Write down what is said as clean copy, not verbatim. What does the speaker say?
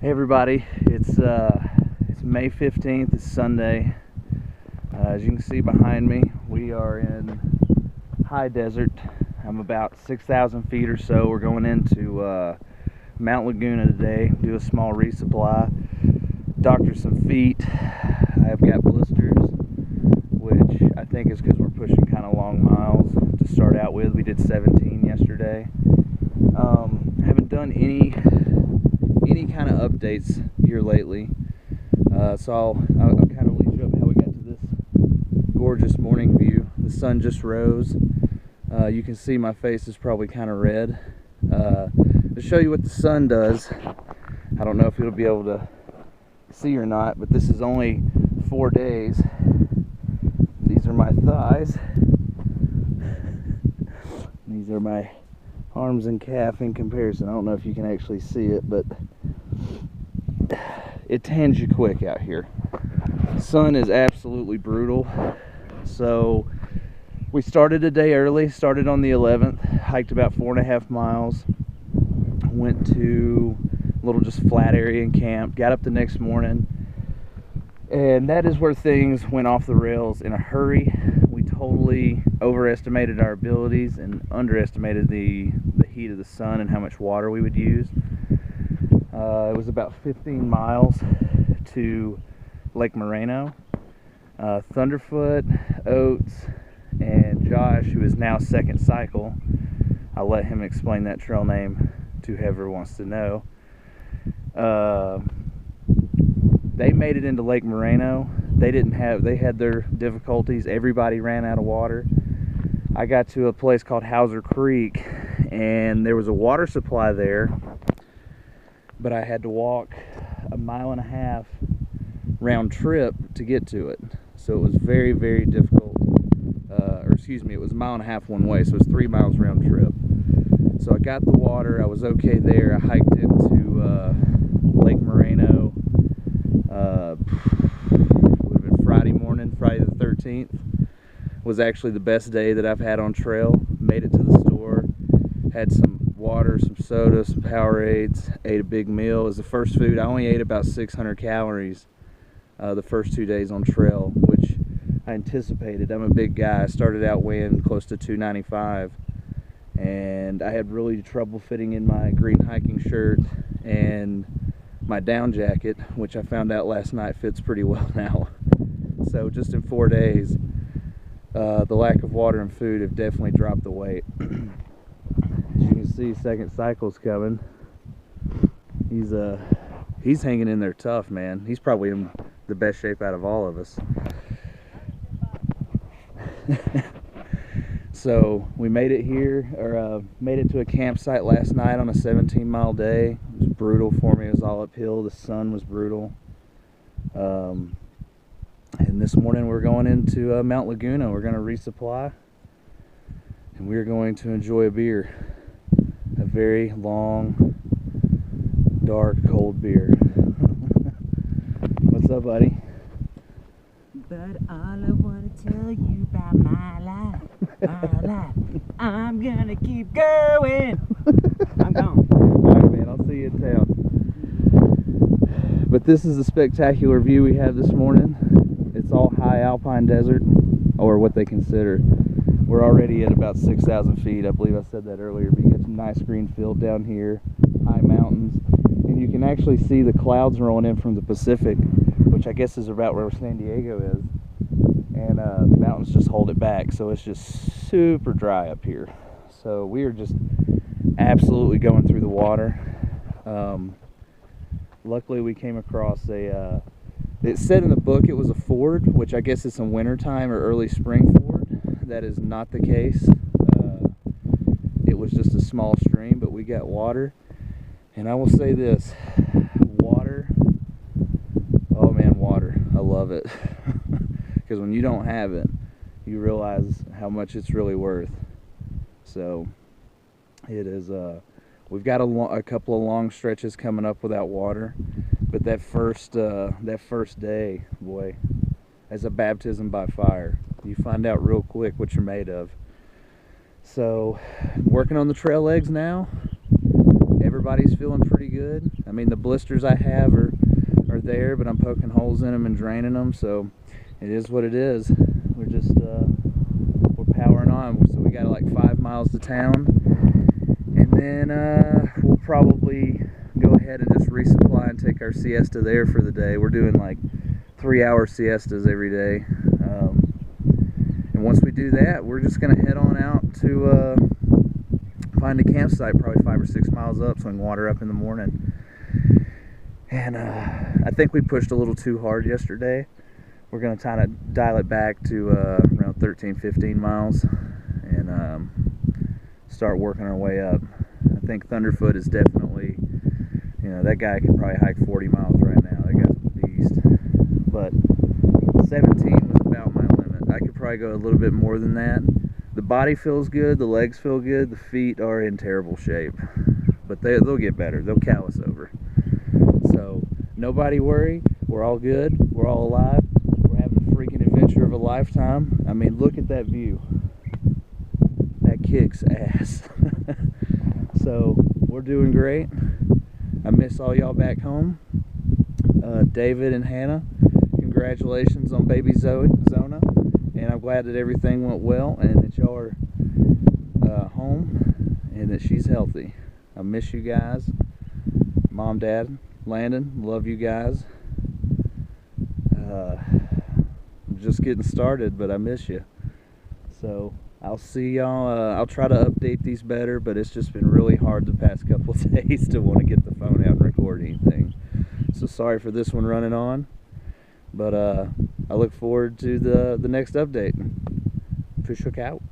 Hey everybody, it's May 15th, it's Sunday. As you can see behind me, we are in high desert. I'm about 6,000 feet or so. We're going into Mount Laguna today, do a small resupply, doctor some feet. I've got blisters, which I think is because we're pushing kind of long miles to start out with. We did 17 yesterday. Haven't done any kind of updates here lately, so I'll kind of lead you up how we got to this gorgeous morning view. The sun just rose. You can see my face is probably kind of red. To show you what the sun does, I don't know if you'll be able to see or not, but this is only 4 days. These are my thighs. These are my arms and calf in comparison. I don't know if you can actually see it, but it tans you quick out here. The sun is absolutely brutal. So we started a day early, started on the 11th, hiked about 4.5 miles, went to a little just flat area and camped, got up the next morning, and that is where things went off the rails in a hurry. We totally overestimated our abilities and underestimated the heat of the sun and how much water we would use. It was about 15 miles to Lake Moreno. Thunderfoot, Oates, and Josh, who is now second cycle, I'll let him explain that trail name to whoever wants to know. They made it into Lake Moreno. They had their difficulties. Everybody ran out of water. I got to a place called Hauser Creek, and there was a water supply there, but I had to walk 1.5 miles round trip to get to it. So it was very, very difficult. It was 1.5 miles one way, so it was 3 miles round trip. So I got the water. I was okay there. I hiked into Lake Moreno. Would have been Friday morning, Friday the 13th. Was actually the best day that I've had on trail. Made it to the store, had some water, some soda, some Powerades, ate a big meal. It was the first food. I only ate about 600 calories the first 2 days on trail, which I anticipated. I'm a big guy. I started out weighing close to 295, and I had really trouble fitting in my green hiking shirt and my down jacket, which I found out last night fits pretty well now. So just in 4 days, the lack of water and food have definitely dropped the weight. As you can see, second cycle's coming. He's hanging in there tough, man. He's probably in the best shape out of all of us. So we made it here, or made it to a campsite last night on a 17-mile day. It was brutal for me. It was all uphill. The sun was brutal. And this morning we're going into Mount Laguna. We're going to resupply, and we're going to enjoy a beer. A very long, dark, cold beer. What's up, buddy? But all I want to tell you about my life, I'm gonna keep going. I'm gone. Alright, man, I'll see you in town. But this is the spectacular view we have this morning. It's all high alpine desert, or what they consider. We're already at about 6,000 feet. I believe I said that earlier, but you get some nice green field down here, high mountains, and you can actually see the clouds rolling in from the Pacific, which I guess is about where San Diego is, and the mountains just hold it back, so it's just super dry up here. So we are just absolutely going through the water. Luckily we came across it said in the book it was a ford, which I guess is a wintertime or early spring ford. That is not the case. It was just a small stream, but we got water. And I will say this, water, oh man, water, I love it. Because when you don't have it, you realize how much it's really worth. So it is, we've got a couple of long stretches coming up without water, but that first day, boy, as a baptism by fire. You find out real quick what you're made of. So, working on the trail legs now. Everybody everybody's feeling pretty good. I mean, the blisters I have are there, but I'm poking holes in them and draining them, so it is what it is. We're just we're powering on. So we got like 5 miles to town, and then we'll probably go ahead and just resupply and take our siesta there for the day. We're doing like 3-hour siestas every day, and once we do that, we're just gonna head on out to find a campsite probably 5 or 6 miles up so we can water up in the morning. And I think we pushed a little too hard yesterday. We're going to kind of dial it back to around 13-15 miles and start working our way up. I think Thunderfoot is definitely, you know, that guy can probably hike 40 miles right now. That guy's a beast. But 17 was about my limit. I could probably go a little bit more than that. The body feels good, the legs feel good, the feet are in terrible shape. But they'll get better. They'll callus over. So nobody worry. We're all good. We're all alive. We're having a freaking adventure of a lifetime. I mean, look at that view. That kicks ass. So we're doing great. I miss all y'all back home. David and Hannah, congratulations on baby Zona. And I'm glad that everything went well and that y'all are home and that she's healthy. I miss you guys. Mom, Dad, Landon, love you guys. I'm just getting started, but I miss you. So I'll see y'all. I'll try to update these better, but it's just been really hard the past couple of days to want to get the phone out and record anything. So sorry for this one running on, but I look forward to the next update. Push hook out.